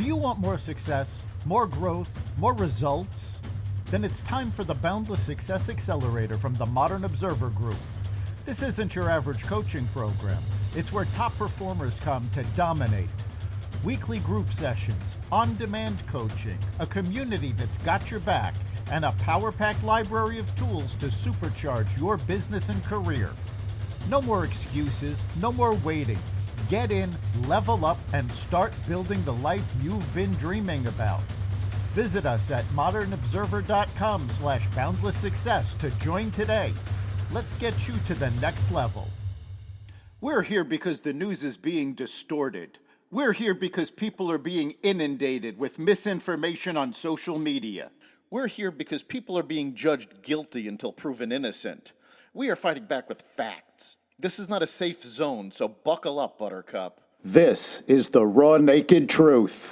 Do you want more success, more growth, more results? Then it's time for the Boundless Success Accelerator from the Modern Observer Group. This isn't your average coaching program. It's where top performers come to dominate. Weekly group sessions, on-demand coaching, a community that's got your back, and a power-packed library of tools to supercharge your business and career. No more excuses, no more waiting. Get in, level up, and start building the life you've been dreaming about. Visit us at modernobserver.com/boundless success to join today. Let's get you to the next level. We're here because the news is being distorted. We're here because people are being inundated with misinformation on social media. We're here because people are being judged guilty until proven innocent. We are fighting back with facts. This is not a safe zone, so buckle up, Buttercup. This is the raw, naked truth.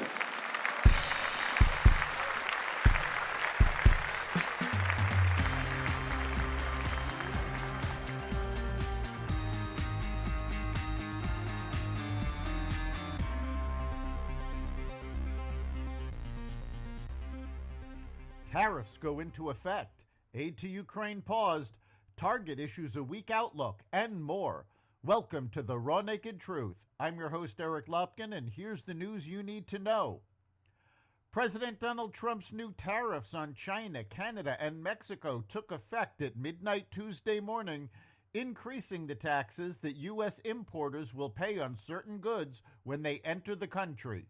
Tariffs go into effect. Aid to Ukraine paused. Target issues a weak outlook, and more. Welcome to the Raw Naked Truth. I'm your host, Eric Lopkin, and here's the news you need to know. President Donald Trump's new tariffs on China, Canada, and Mexico took effect at midnight Tuesday morning, increasing the taxes that U.S. importers will pay on certain goods when they enter the country.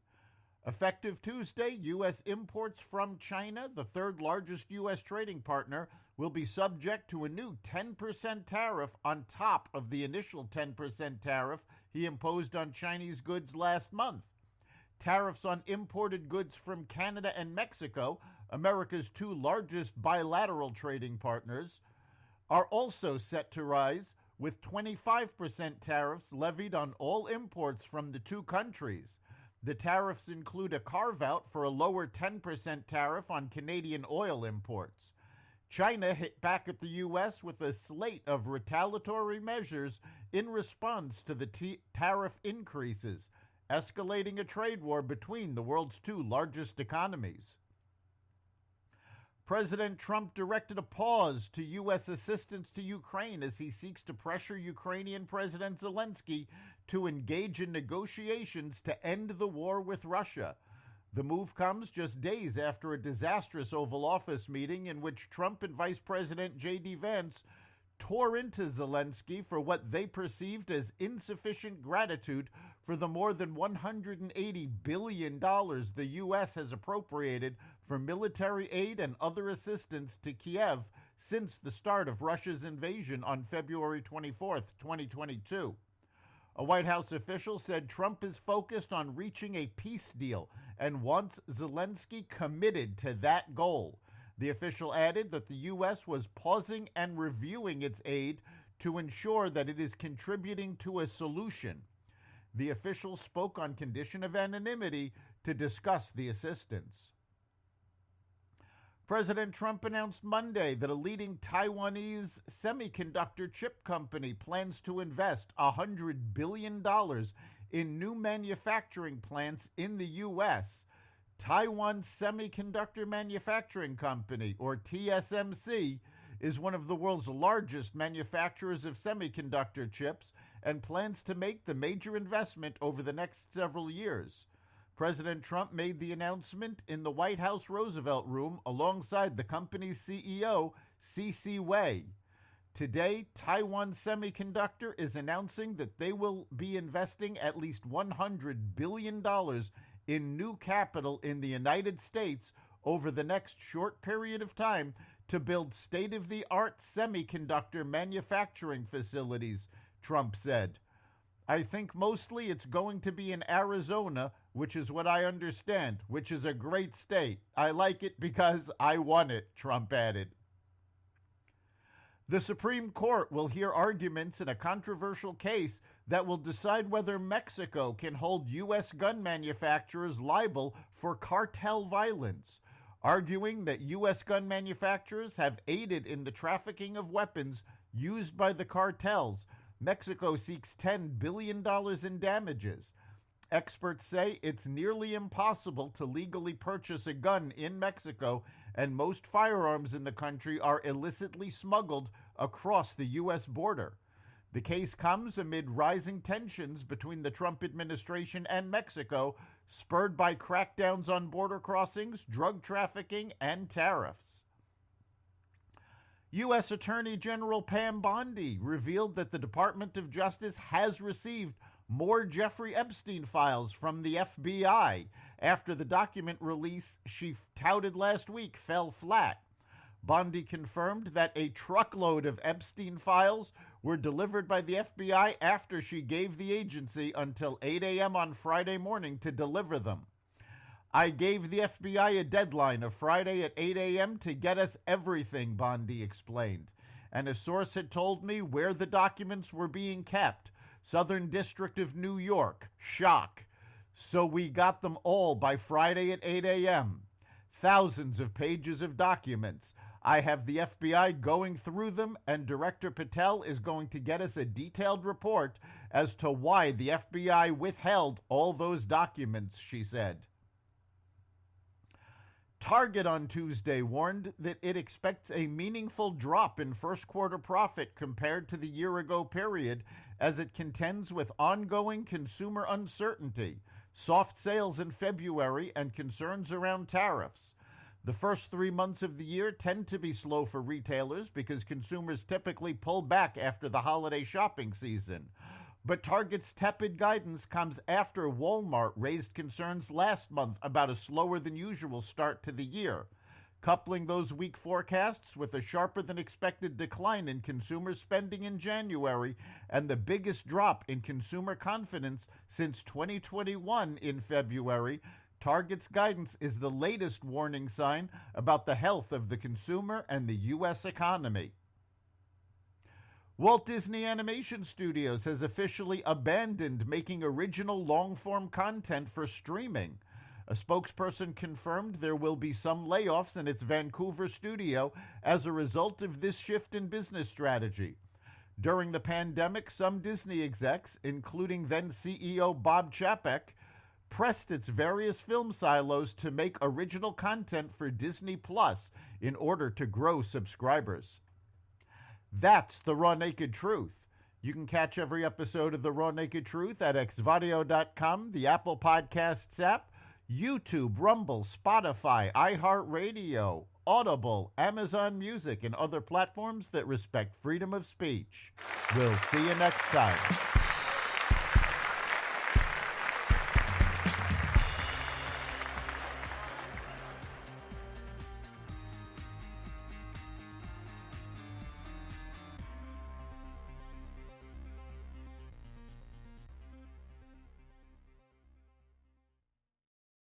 Effective Tuesday, U.S. imports from China, the third largest U.S. trading partner, will be subject to a new 10% tariff on top of the initial 10% tariff he imposed on Chinese goods last month. Tariffs on imported goods from Canada and Mexico, America's two largest bilateral trading partners, are also set to rise, with 25% tariffs levied on all imports from the two countries. The tariffs include a carve-out for a lower 10% tariff on Canadian oil imports. China hit back at the U.S. with a slate of retaliatory measures in response to the tariff increases, escalating a trade war between the world's two largest economies. President Trump directed a pause to U.S. assistance to Ukraine as he seeks to pressure Ukrainian President Zelensky to engage in negotiations to end the war with Russia. The move comes just days after a disastrous Oval Office meeting in which Trump and Vice President J.D. Vance tore into Zelensky for what they perceived as insufficient gratitude for the more than $180 billion the U.S. has appropriated for military aid and other assistance to Kiev since the start of Russia's invasion on February 24, 2022. A White House official said Trump is focused on reaching a peace deal and wants Zelensky committed to that goal. The official added that the U.S. was pausing and reviewing its aid to ensure that it is contributing to a solution. The official spoke on condition of anonymity to discuss the assistance. President Trump announced Monday that a leading Taiwanese semiconductor chip company plans to invest $100 billion in new manufacturing plants in the U.S. Taiwan Semiconductor Manufacturing Company, or TSMC, is one of the world's largest manufacturers of semiconductor chips and plans to make the major investment over the next several years. President Trump made the announcement in the White House Roosevelt Room alongside the company's CEO, C.C. Wei. Today, Taiwan Semiconductor is announcing that they will be investing at least $100 billion in new capital in the United States over the next short period of time to build state-of-the-art semiconductor manufacturing facilities, Trump said. I think mostly it's going to be in Arizona, which is what I understand, which is a great state. I like it because I won it, Trump added. The Supreme Court will hear arguments in a controversial case that will decide whether Mexico can hold U.S. gun manufacturers liable for cartel violence, arguing that U.S. gun manufacturers have aided in the trafficking of weapons used by the cartels. Mexico seeks $10 billion in damages. Experts say it's nearly impossible to legally purchase a gun in Mexico, and most firearms in the country are illicitly smuggled across the U.S. border. The case comes amid rising tensions between the Trump administration and Mexico, spurred by crackdowns on border crossings, drug trafficking, and tariffs. U.S. Attorney General Pam Bondi revealed that the Department of Justice has received more Jeffrey Epstein files from the FBI after the document release she touted last week fell flat. Bondi confirmed that a truckload of Epstein files were delivered by the FBI after she gave the agency until 8 a.m. on Friday morning to deliver them. I gave the FBI a deadline of Friday at 8 a.m. to get us everything, Bondi explained. And a source had told me where the documents were being kept. Southern District of New York. Shock. So we got them all by Friday at 8 a.m. Thousands of pages of documents. I have the FBI going through them, and Director Patel is going to get us a detailed report as to why the FBI withheld all those documents, she said. Target on Tuesday warned that it expects a meaningful drop in first quarter profit compared to the year-ago period as it contends with ongoing consumer uncertainty, soft sales in February, and concerns around tariffs. The first 3 months of the year tend to be slow for retailers because consumers typically pull back after the holiday shopping season. But Target's tepid guidance comes after Walmart raised concerns last month about a slower than usual start to the year. Coupling those weak forecasts with a sharper than expected decline in consumer spending in January and the biggest drop in consumer confidence since 2021 in February, Target's guidance is the latest warning sign about the health of the consumer and the U.S. economy. Walt Disney Animation Studios has officially abandoned making original long-form content for streaming. A spokesperson confirmed there will be some layoffs in its Vancouver studio as a result of this shift in business strategy. During the pandemic, some Disney execs, including then CEO Bob Chapek, pressed its various film silos to make original content for Disney Plus in order to grow subscribers. That's the Raw Naked Truth. You can catch every episode of the Raw Naked Truth at xvadio.com, the Apple Podcasts app, YouTube, Rumble, Spotify, iHeartRadio, Audible, Amazon Music, and other platforms that respect freedom of speech. We'll see you next time.